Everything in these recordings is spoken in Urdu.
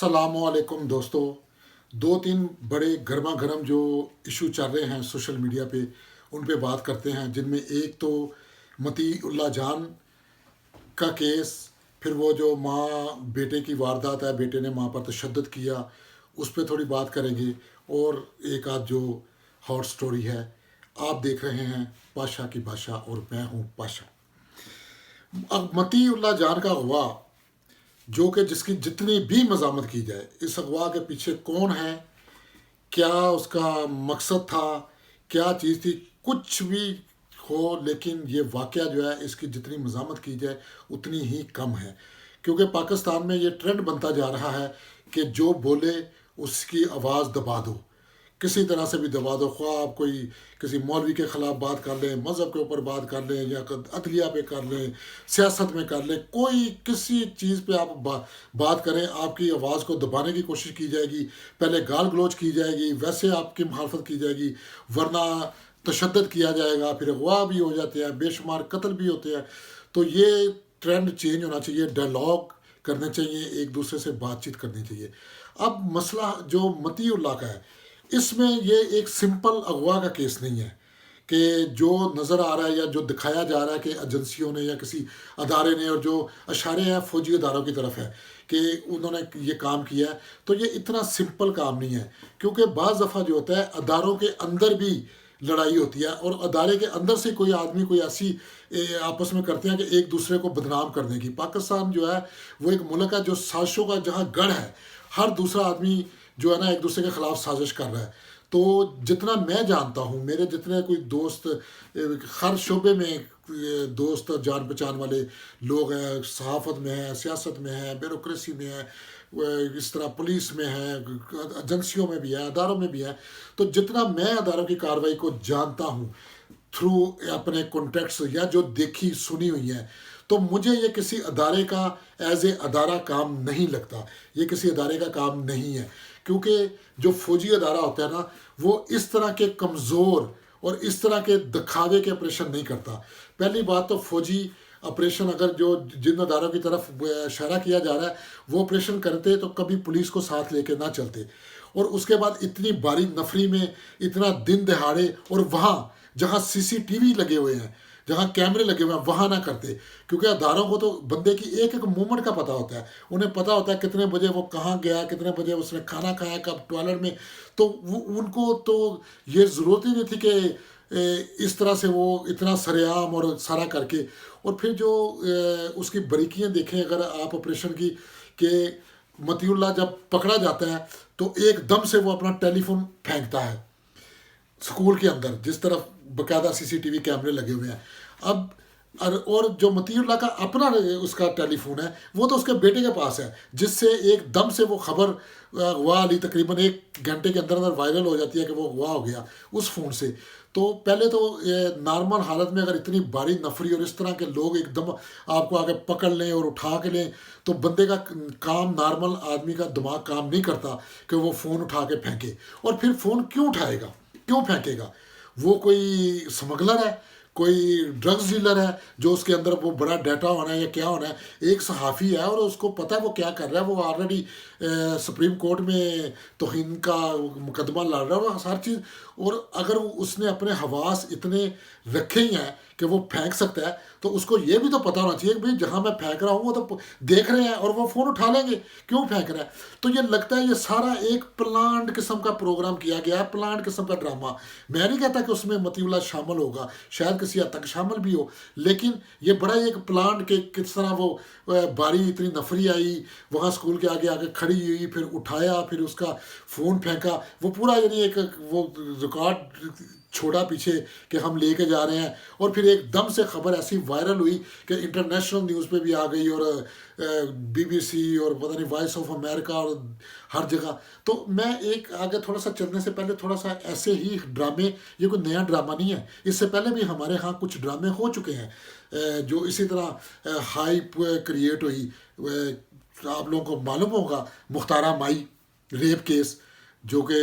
السلام علیکم دوستو. دو تین بڑے گرما گرم جو ایشو چل رہے ہیں سوشل میڈیا پہ ان پہ بات کرتے ہیں، جن میں ایک تو متی اللہ جان کا کیس، پھر وہ جو ماں بیٹے کی واردات ہے، بیٹے نے ماں پر تشدد کیا، اس پہ تھوڑی بات کریں گے، اور ایک آدھ جو ہاٹ سٹوری ہے. آپ دیکھ رہے ہیں پاشا کی بادشاہ اور میں ہوں پاشا. اب متی اللہ جان کا اغوا، جو کہ جس کی جتنی بھی مذمت کی جائے، اس اغوا کے پیچھے کون ہے، کیا اس کا مقصد تھا، کیا چیز تھی، کچھ بھی ہو، لیکن یہ واقعہ جو ہے اس کی جتنی مذمت کی جائے اتنی ہی کم ہے. کیونکہ پاکستان میں یہ ٹرینڈ بنتا جا رہا ہے کہ جو بولے اس کی آواز دبا دو، کسی طرح سے بھی دبا دو. خواہ آپ کوئی کسی مولوی کے خلاف بات کر لیں، مذہب کے اوپر بات کر لیں، یا عدلیہ پہ کر لیں، سیاست میں کر لیں، کوئی کسی چیز پہ آپ بات کریں، آپ کی آواز کو دبانے کی کوشش کی جائے گی. پہلے گال گلوچ کی جائے گی، ویسے آپ کی مخالفت کی جائے گی، ورنہ تشدد کیا جائے گا، پھر اغوا بھی ہو جاتے ہیں، بے شمار قتل بھی ہوتے ہیں. تو یہ ٹرینڈ چینج ہونا چاہیے، ڈائلاگ کرنے چاہیے، ایک دوسرے سے بات چیت کرنی چاہیے. اب مسئلہ جو متی اللہ کا ہے، اس میں یہ ایک سمپل اغوا کا کیس نہیں ہے کہ جو نظر آ رہا ہے یا جو دکھایا جا رہا ہے کہ ایجنسیوں نے یا کسی ادارے نے، اور جو اشارے ہیں فوجی اداروں کی طرف ہے کہ انہوں نے یہ کام کیا ہے. تو یہ اتنا سمپل کام نہیں ہے، کیونکہ بعض دفعہ جو ہوتا ہے اداروں کے اندر بھی لڑائی ہوتی ہے، اور ادارے کے اندر سے کوئی آدمی کوئی ایسی آپس میں کرتے ہیں کہ ایک دوسرے کو بدنام کرنے کی. پاکستان جو ہے وہ ایک ملک ہے جو سازشوں کا جہاں گڑھ ہے، ہر دوسرا آدمی جو ہے نا ایک دوسرے کے خلاف سازش کر رہا ہے. تو جتنا میں جانتا ہوں، میرے جتنے کوئی دوست ہر شعبے میں دوست جان پہچان والے لوگ ہیں، صحافت میں ہیں، سیاست میں ہیں، بیوروکریسی میں ہے، اس طرح پولیس میں ہے، ایجنسیوں میں بھی ہے، اداروں میں بھی ہے. تو جتنا میں اداروں کی کارروائی کو جانتا ہوں تھرو اپنے کانٹیکٹس یا جو دیکھی سنی ہوئی ہیں، تو مجھے یہ کسی ادارے کا ایز اے ادارہ کام نہیں لگتا. یہ کسی ادارے کا کام نہیں ہے، کیونکہ جو فوجی ادارہ ہوتا ہے نا، وہ اس طرح کے کمزور اور اس طرح کے دکھاوے کے آپریشن نہیں کرتا. پہلی بات تو فوجی آپریشن اگر جو جن اداروں کی طرف اشارہ کیا جا رہا ہے وہ آپریشن کرتے تو کبھی پولیس کو ساتھ لے کے نہ چلتے. اور اس کے بعد اتنی باری نفری میں اتنا دن دہاڑے، اور وہاں جہاں سی سی ٹی وی لگے ہوئے ہیں، جہاں کیمرے لگے ہوئے ہیں، وہاں نہ کرتے. کیونکہ اداروں کو تو بندے کی ایک ایک مومنٹ کا پتہ ہوتا ہے، انہیں پتہ ہوتا ہے کتنے بجے وہ کہاں گیا، کتنے بجے اس نے کھانا کھایا، کب ٹوائلٹ میں. تو ان کو تو یہ ضرورت ہی نہیں تھی کہ اس طرح سے وہ اتنا سرعام اور سارا کر کے. اور پھر جو اس کی باریکیاں دیکھیں اگر آپ آپریشن کی، کہ متی اللہ جب پکڑا جاتا ہے تو ایک دم سے وہ اپنا ٹیلی فون پھینکتا ہے اسکول کے اندر، جس طرف باقاعدہ سی سی ٹی وی کیمرے لگے ہوئے ہیں. اب اور جو متی اللہ کا اپنا اس کا ٹیلی فون ہے وہ تو اس کے بیٹے کے پاس ہے، جس سے ایک دم سے وہ خبر اغوا علی تقریباً 1 گھنٹے کے اندر اندر وائرل ہو جاتی ہے کہ وہ اغوا ہو گیا اس فون سے. تو پہلے تو نارمل حالت میں اگر اتنی باری نفری اور اس طرح کے لوگ ایک دم آپ کو آگے پکڑ لیں اور اٹھا کے لیں، تو بندے کا کام، نارمل آدمی کا دماغ کام نہیں کرتا کہ وہ فون اٹھا کے پھینکے. اور پھر فون کیوں اٹھائے گا، کیوں پھینکے گا؟ وہ کوئی سمگلر ہے، کوئی ڈرگز ڈیلر ہے جو اس کے اندر وہ بڑا ڈیٹا ہونا ہے یا کیا ہونا ہے؟ ایک صحافی ہے اور اس کو پتہ ہے وہ کیا کر رہا ہے. وہ آلریڈی سپریم کورٹ میں توہین کا مقدمہ لڑ رہا ہے اور ہر چیز. اور اگر اس نے اپنے حواس اتنے رکھے ہی ہیں کہ وہ پھینک سکتا ہے، تو اس کو یہ بھی تو پتہ ہونا چاہیے کہ بھائی جہاں میں پھینک رہا ہوں وہ تو دیکھ رہے ہیں اور وہ فون اٹھا لیں گے، کیوں پھینک رہا ہے؟ تو یہ لگتا ہے یہ سارا ایک پلانڈ قسم کا پروگرام کیا گیا ہے، پلانڈ قسم کا ڈرامہ. میں نہیں کہتا کہ اس میں متی اللہ شامل ہوگا، شاید کسی حد تک شامل بھی ہو، لیکن یہ بڑا ایک پلانڈ کہ کس طرح وہ باری اتنی نفری آئی، وہاں اسکول کے آگے آگے کھڑی ہوئی، پھر اٹھایا، پھر اس کا فون پھینکا، وہ پورا یعنی ایک وہ ریکارڈ چھوڑا پیچھے کہ ہم لے کے جا رہے ہیں. اور پھر ایک دم سے خبر ایسی وائرل ہوئی کہ انٹرنیشنل نیوز پہ بھی آ گئی، اور بی بی سی اور پتہ نہیں وائس آف امریکہ اور ہر جگہ. تو میں ایک آگے تھوڑا سا چلنے سے پہلے تھوڑا سا ایسے ہی ڈرامے، یہ کوئی نیا ڈرامہ نہیں ہے، اس سے پہلے بھی ہمارے ہاں کچھ ڈرامے ہو چکے ہیں جو اسی طرح ہائپ کریٹ ہوئی. آپ لوگوں کو معلوم ہوگا مختارہ مائی ریپ کیس، جو کہ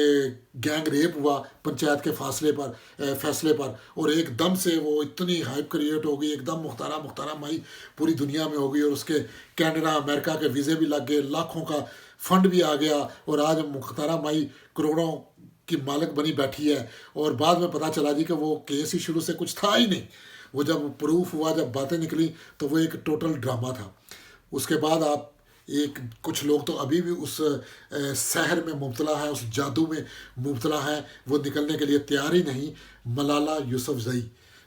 گینگ ریپ ہوا پنچایت کے فیصلے پر، اور ایک دم سے وہ اتنی ہائپ کریٹ ہو گئی، ایک دم مختارہ مائی پوری دنیا میں ہو گئی، اور اس کے کینیڈا امریکہ کے ویزے بھی لگ گئے، لاکھوں کا فنڈ بھی آ گیا اور آج مختارہ مائی کروڑوں کی مالک بنی بیٹھی ہے، اور بعد میں پتہ چلا جی کہ وہ کیس ہی شروع سے کچھ تھا ہی نہیں، وہ جب پروف ہوا، جب باتیں نکلی تو وہ ایک ٹوٹل ڈرامہ تھا۔ اس کے بعد آپ ایک کچھ لوگ تو ابھی بھی اس سحر میں مبتلا ہیں، اس جادو میں مبتلا ہیں، وہ نکلنے کے لیے تیار ہی نہیں۔ ملالہ یوسف زئی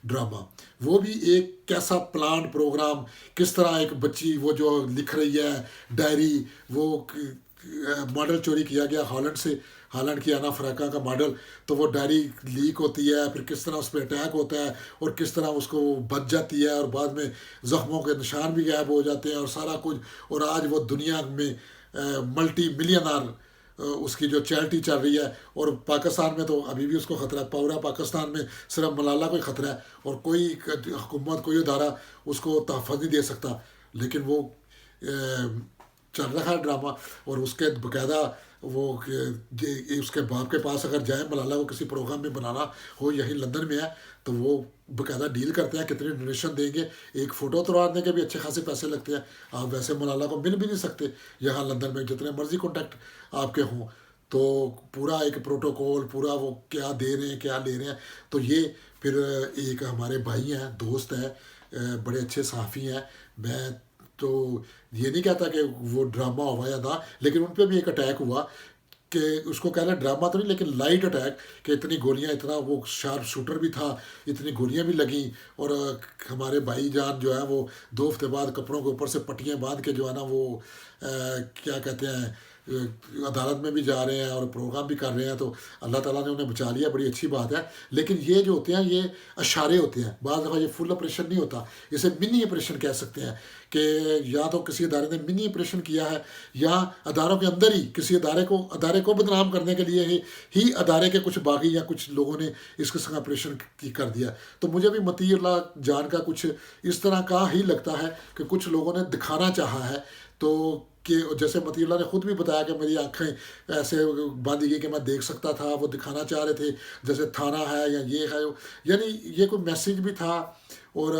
ڈرامہ، وہ بھی ایک کیسا پلان پروگرام، کس طرح ایک بچی وہ جو لکھ رہی ہے ڈائری، وہ ماڈل چوری کیا گیا ہالینڈ سے، ہالینڈ کی انا فراکا کا ماڈل، تو وہ ڈائری لیک ہوتی ہے، پھر کس طرح اس پہ اٹیک ہوتا ہے اور کس طرح اس کو بچ جاتی ہے، اور بعد میں زخموں کے نشان بھی غائب ہو جاتے ہیں اور سارا کچھ، اور آج وہ دنیا میں ملٹی ملینر اس کی جو چیریٹی چل رہی ہے، اور پاکستان میں تو ابھی بھی اس کو خطرہ ہے، پورا پاکستان میں صرف ملالہ کو ہی خطرہ ہے، اور کوئی حکومت کوئی ادارہ اس کو تحفظ نہیں دے سکتا، لیکن وہ چل رہا ہے ڈرامہ۔ اور اس کے باقاعدہ وہ اس کے باپ کے پاس اگر جائیں ملالہ کو کسی پروگرام میں بنانا ہو، یہی لندن میں ہے، تو وہ باقاعدہ ڈیل کرتے ہیں کتنی ڈونیشن دیں گے، ایک فوٹو اتارنے کے بھی اچھے خاصے پیسے لگتے ہیں، آپ ویسے ملالہ کو مل بھی نہیں سکتے یہاں لندن میں، جتنے مرضی کانٹیکٹ آپ کے ہوں، تو پورا ایک پروٹوکول، پورا وہ کیا دے رہے ہیں کیا لے رہے ہیں۔ تو یہ پھر ایک ہمارے بھائی ہیں، دوست ہیں، بڑے اچھے صحافی ہیں، میں تو یہ نہیں کہتا کہ وہ ڈرامہ ہوا یا نہ، لیکن ان پہ بھی ایک اٹیک ہوا کہ اس کو کہنا ڈرامہ تو نہیں لیکن لائٹ اٹیک، کہ اتنی گولیاں، اتنا وہ شارپ شوٹر بھی تھا، اتنی گولیاں بھی لگیں، اور ہمارے بھائی جان جو ہے وہ 2 ہفتے بعد کپڑوں کے اوپر سے پٹیاں باندھ کے جو ہے نا وہ کیا کہتے ہیں عدالت میں بھی جا رہے ہیں اور پروگرام بھی کر رہے ہیں، تو اللہ تعالیٰ نے انہیں بچا لیا، بڑی اچھی بات ہے۔ لیکن یہ جو ہوتے ہیں یہ اشارے ہوتے ہیں، بعض دفعہ یہ فل آپریشن نہیں ہوتا، اسے منی آپریشن کہہ سکتے ہیں، کہ یا تو کسی ادارے نے منی آپریشن کیا ہے، یا اداروں کے اندر ہی کسی ادارے کو بدنام کرنے کے لیے ہی ادارے کے کچھ باغی یا کچھ لوگوں نے اس قسم کا آپریشن کر دیا۔ تو مجھے بھی مطیع اللہ جان کا کچھ اس طرح کا ہی لگتا ہے کہ کچھ لوگوں نے دکھانا چاہا ہے، تو کہ جیسے مطیع اللہ نے خود بھی بتایا کہ میری آنکھیں ایسے باندھی گئی کہ میں دیکھ سکتا تھا، وہ دکھانا چاہ رہے تھے جیسے تھانہ ہے یا یہ ہے، یعنی یہ کوئی میسیج بھی تھا اور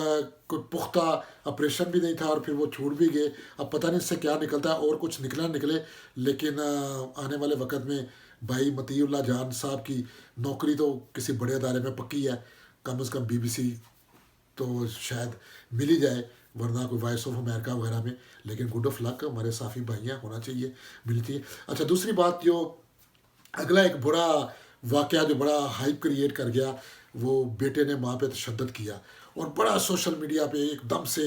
کوئی پختہ آپریشن بھی نہیں تھا، اور پھر وہ چھوٹ بھی گئے۔ اب پتہ نہیں اس سے کیا نکلتا ہے، اور کچھ نکلے، لیکن آنے والے وقت میں بھائی مطیع اللہ جان صاحب کی نوکری تو کسی بڑے ادارے میں پکی ہے، کم از کم BBC تو شاید مل ہی جائے، ورنہ کوئی وائس آف امریکہ وغیرہ میں، لیکن گڈ آف لک، ہمارے صافی بھائی ہیں، ہونا چاہیے، ملنی چاہیے۔ اچھا دوسری بات، جو اگلا ایک بڑا واقعہ جو بڑا ہائپ کریٹ کر گیا، وہ بیٹے نے ماں پہ تشدد کیا، اور بڑا سوشل میڈیا پہ ایک دم سے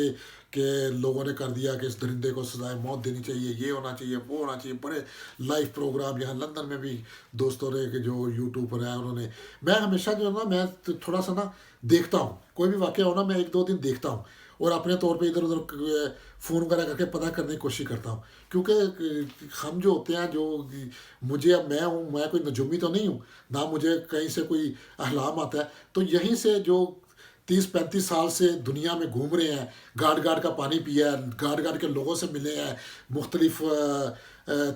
کہ لوگوں نے کر دیا کہ اس درندے کو سزائے موت دینی چاہیے، یہ ہونا چاہیے، وہ ہونا چاہیے، بڑے لائیو پروگرام یہاں لندن میں بھی دوستوں نے کہ جو یوٹیوبر ہیں انہوں نے، میں ہمیشہ جو ہے نا میں تھوڑا سا نا دیکھتا ہوں، کوئی بھی واقعہ ہونا میں 1-2 دن دیکھتا ہوں، اور اپنے طور پہ ادھر ادھر فون وغیرہ کر کے پتہ کرنے کی کوشش کرتا ہوں، کیونکہ ہم جو ہوتے ہیں، جو مجھے، اب میں کوئی نجومی تو نہیں ہوں، نہ مجھے کہیں سے کوئی احلام آتا ہے، تو یہیں سے جو 30-35 سال سے دنیا میں گھوم رہے ہیں، گاڑ کا پانی پیا ہے، گاڑ کے لوگوں سے ملے ہیں، مختلف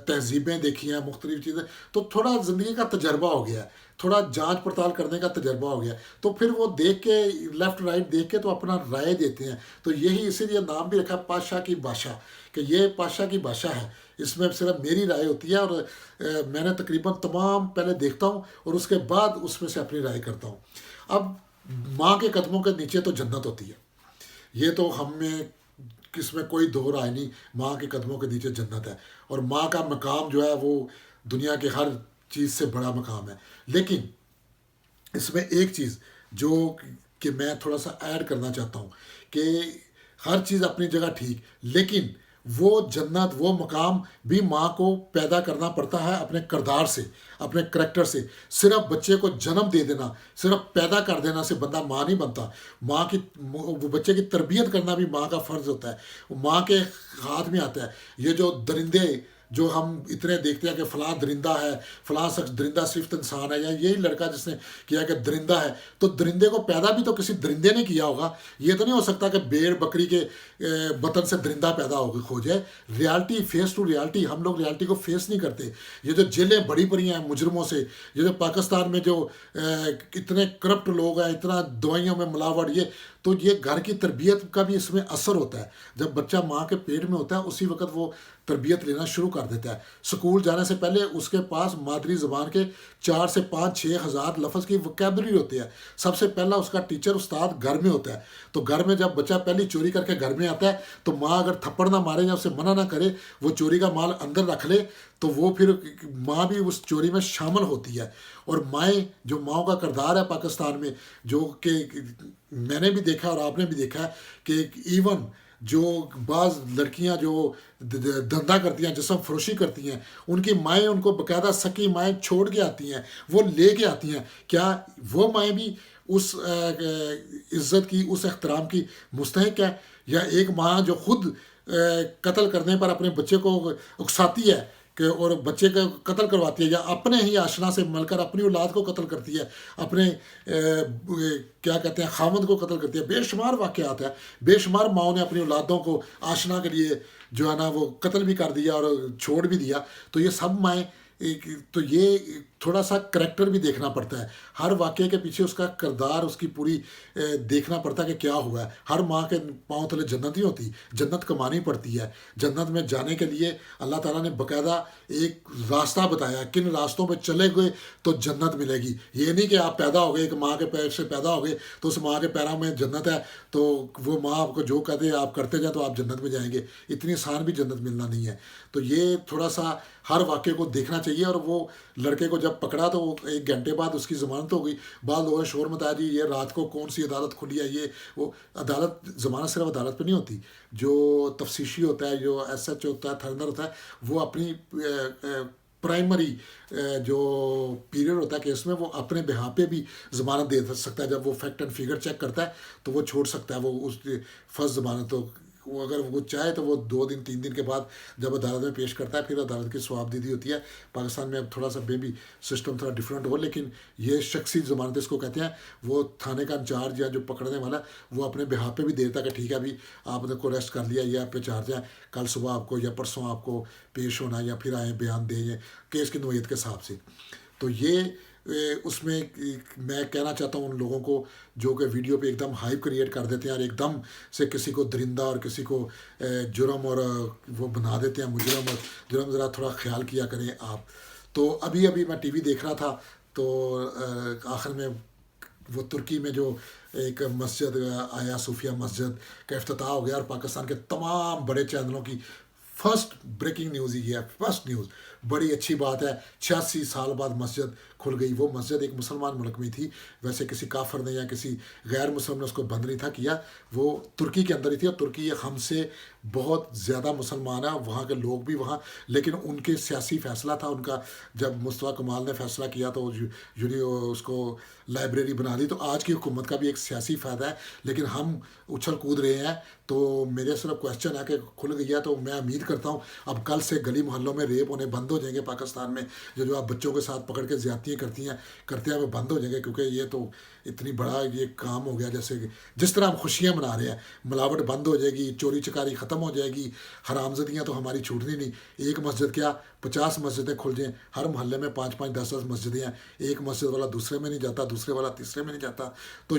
تہذیبیں دیکھی ہیں، مختلف چیزیں، تو تھوڑا زندگی کا تجربہ ہو گیا ہے، تھوڑا جانچ پڑتال کرنے کا تجربہ ہو گیا، تو پھر وہ دیکھ کے لیفٹ رائٹ دیکھ کے تو اپنا رائے دیتے ہیں، تو یہی اسی لیے نام بھی رکھا پادشاہ کی بادشاہ، کہ یہ پادشاہ کی بادشاہ ہے، اس میں صرف میری رائے ہوتی ہے، اور میں نے تقریباً تمام پہلے دیکھتا ہوں اور اس کے بعد اس میں سے اپنی رائے کرتا ہوں۔ اب ماں کے قدموں کے نیچے تو جنت ہوتی ہے، یہ تو ہم میں کس میں کوئی دو رائے نہیں، ماں کے قدموں کے نیچے جنت ہے، اور ماں کا مقام جو ہے وہ دنیا کے ہر چیز سے بڑا مقام ہے۔ لیکن اس میں ایک چیز جو کہ میں تھوڑا سا ایڈ کرنا چاہتا ہوں، کہ ہر چیز اپنی جگہ ٹھیک، لیکن وہ جنت، وہ مقام بھی ماں کو پیدا کرنا پڑتا ہے اپنے کردار سے، اپنے کریکٹر سے۔ صرف بچے کو جنم دے دینا، صرف پیدا کر دینا سے بندہ ماں نہیں بنتا، ماں کی، وہ بچے کی تربیت کرنا بھی ماں کا فرض ہوتا ہے، وہ ماں کے ہاتھ میں آتا ہے۔ یہ جو درندے جو ہم اتنے دیکھتے ہیں کہ فلاں درندہ ہے، فلاں شخص درندہ صرف انسان ہے، یا یہی لڑکا جس نے کیا کہ درندہ ہے، تو درندے کو پیدا بھی تو کسی درندے نے کیا ہوگا، یہ تو نہیں ہو سکتا کہ بھیڑ بکری کے بطن سے درندہ پیدا ہو جائے۔ ریالٹی، فیس ٹو ریالٹی، ہم لوگ ریالٹی کو فیس نہیں کرتے۔ یہ جو جیلیں بڑی پڑی ہیں مجرموں سے، یہ جو پاکستان میں جو اتنے کرپٹ لوگ ہیں، اتنا دوائیوں میں ملاوٹ، تو یہ گھر کی تربیت کا بھی اس میں اثر ہوتا ہے۔ جب بچہ ماں کے پیٹ میں ہوتا ہے اسی وقت وہ تربیت لینا شروع کر دیتا ہے. اسکول جانے سے پہلے اس کے پاس مادری زبان کے 4 سے 5-6 ہزار لفظ کی وکیبلری ہوتی ہے. سب سے پہلا اس کا ٹیچر استاد گھر میں ہوتا ہے. تو گھر میں جب بچہ پہلی چوری کر کے گھر میں آتا ہے تو ماں اگر تھپڑ نہ مارے یا اسے منع نہ کرے وہ چوری کا مال اندر رکھ لے تو وہ پھر ماں بھی اس چوری میں شامل ہوتی ہے. اور مائیں جو ماؤں کا کردار ہے پاکستان میں جو کہ میں نے بھی دیکھا اور آپ نے بھی دیکھا ہے کہ ایون جو بعض لڑکیاں جو دھندا کرتی ہیں جسم فروشی کرتی ہیں ان کی مائیں ان کو باقاعدہ سکی مائیں چھوڑ کے آتی ہیں وہ لے کے آتی ہیں. کیا وہ مائیں بھی اس عزت کی اس احترام کی مستحق ہے یا ایک ماں جو خود قتل کرنے پر اپنے بچے کو اکساتی ہے کہ اور بچے کا قتل کرواتی ہے یا اپنے ہی آشنا سے مل کر اپنی اولاد کو قتل کرتی ہے اپنے کیا کہتے ہیں خامد کو قتل کرتی ہے. بے شمار واقعات ہیں. بے شمار ماؤں نے اپنی اولادوں کو آشنا کے لیے جو ہے نا وہ قتل بھی کر دیا اور چھوڑ بھی دیا. تو یہ سب مائیں تو یہ تھوڑا سا کریکٹر بھی دیکھنا پڑتا ہے. ہر واقعے کے پیچھے اس کا کردار اس کی پوری دیکھنا پڑتا ہے کہ کیا ہوا ہے. ہر ماں کے پاؤں تلے جنت نہیں ہوتی. جنت کمانی پڑتی ہے. جنت میں جانے کے لیے اللہ تعالیٰ نے باقاعدہ ایک راستہ بتایا کن راستوں پہ چلے گئے تو جنت ملے گی. یہ نہیں کہ آپ پیدا ہو گئے ایک ماں کے پیر سے پیدا ہو گئے تو اس ماں کے پیروں میں جنت ہے تو وہ ماں آپ کو جو کہتے ہیں آپ کرتے جائیں تو آپ جنت میں جائیں گے. اتنی آسان بھی جنت ملنا نہیں ہے. تو یہ تھوڑا سا ہر واقعے کو دیکھنا چاہیے. اور وہ لڑکے کو جب پکڑا تو وہ 1 گھنٹے بعد اس کی ضمانت ہو گئی. بعض لوگوں نے شور متایا جی یہ رات کو کون سی عدالت کھلی ہے یہ وہ. عدالت ضمانت صرف عدالت پہ نہیں ہوتی. جو تفتیشی ہوتا ہے جو ایس ایچ ہوتا ہے تھرنر ہوتا ہے وہ اپنی پرائمری جو پیریڈ ہوتا ہے کیس میں وہ اپنے بہا پہ بھی ضمانت دے سکتا ہے. جب وہ فیکٹ اینڈ فگر چیک کرتا ہے تو وہ چھوڑ سکتا ہے وہ اس فرض ضمانت. تو وہ اگر وہ چاہے تو وہ 2 دن 3 دن کے بعد جب عدالت میں پیش کرتا ہے پھر عدالت کی ثوابدیدی ہوتی ہے. پاکستان میں اب تھوڑا سا بھی سسٹم تھوڑا ڈفرینٹ ہو لیکن یہ شخصی ضمانت اس کو کہتے ہیں. وہ تھانے کا انچارج یا جو پکڑنے والا وہ اپنے بہا پہ بھی دیتا کہ ٹھیک ہے ابھی آپ نے کو اریسٹ کر لیا یا آپ پہ چارج ہے کل صبح آپ کو یا پرسوں آپ کو پیش ہونا یا پھر آئیں بیان دیں یا کیس کی نوعیت کے حساب سے. تو یہ اس میں میں کہنا چاہتا ہوں ان لوگوں کو جو کہ ویڈیو پہ ایک دم ہائپ کریٹ کر دیتے ہیں اور ایک دم سے کسی کو درندہ اور کسی کو جرم اور وہ بنا دیتے ہیں مجرم اور جرم. ذرا تھوڑا خیال کیا کریں آپ. تو ابھی میں ٹی وی دیکھ رہا تھا تو آخر میں وہ ترکی میں جو ایک مسجد آیا صوفیہ مسجد کا افتتاح ہو گیا اور پاکستان کے تمام بڑے چینلوں کی فرسٹ بریکنگ نیوز ہی ہے. فرسٹ نیوز بڑی اچھی بات ہے. 86 سال بعد مسجد کھل گئی. وہ مسجد ایک مسلمان ملک میں تھی ویسے کسی کافر نے یا کسی غیر مسلم نے اس کو بند نہیں تھا کیا. وہ ترکی کے اندر ہی تھی اور ترکی ہم سے بہت زیادہ مسلمان ہیں وہاں کے لوگ بھی وہاں. لیکن ان کے سیاسی فیصلہ تھا ان کا جب مصطفیٰ کمال نے فیصلہ کیا تو اس کو لائبریری بنا دی. تو آج کی حکومت کا بھی ایک سیاسی فائدہ ہے لیکن ہم اچھل کود رہے ہیں. تو میرے صرف کویشچن ہے کہ کھل گئی ہے تو میں امید کرتا ہوں اب کل سے گلی محلوں میں ریپ ہونے بند ہو جائیں گے پاکستان میں. جو آپ بچوں کے ساتھ پکڑ کے زیادتیاں کرتے ہیں وہ بند ہو جائیں گے کیونکہ یہ تو اتنی بڑا یہ کام ہو گیا. جیسے جس طرح ہم خوشیاں منا رہے ہیں ملاوٹ بند ہو جائے گی چوری چکاری ختم ہو جائے گی حرام زدیاں تو ہماری چھوٹنی نہیں. ایک مسجد کیا 50 مسجدیں کھل جائیں. ہر محلے میں 5-5 10-10 مسجدیں ہیں. ایک مسجد والا دوسرے میں نہیں جاتا دوسرے والا تیسرے میں نہیں جاتا. تو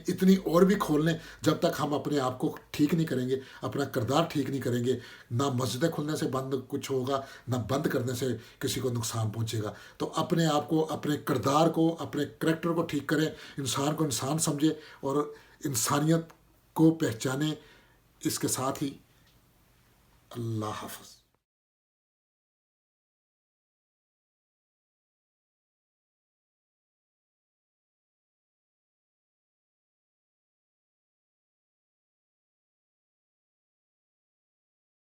اتنی اور بھی کھول لیں جب تک ہم اپنے آپ کو ٹھیک نہیں کریں گے اپنا کردار ٹھیک نہیں کریں گے نہ مسجدیں کھلنے سے بند کچھ ہوگا نہ بند کرنے سے کسی کو نقصان پہنچے گا. تو اپنے آپ کو اپنے کردار کو اپنے کریکٹر کو ٹھیک کریں. انسان کو انسان سمجھے اور انسانیت کو پہچانے. اس کے ساتھ ہی اللہ حافظ.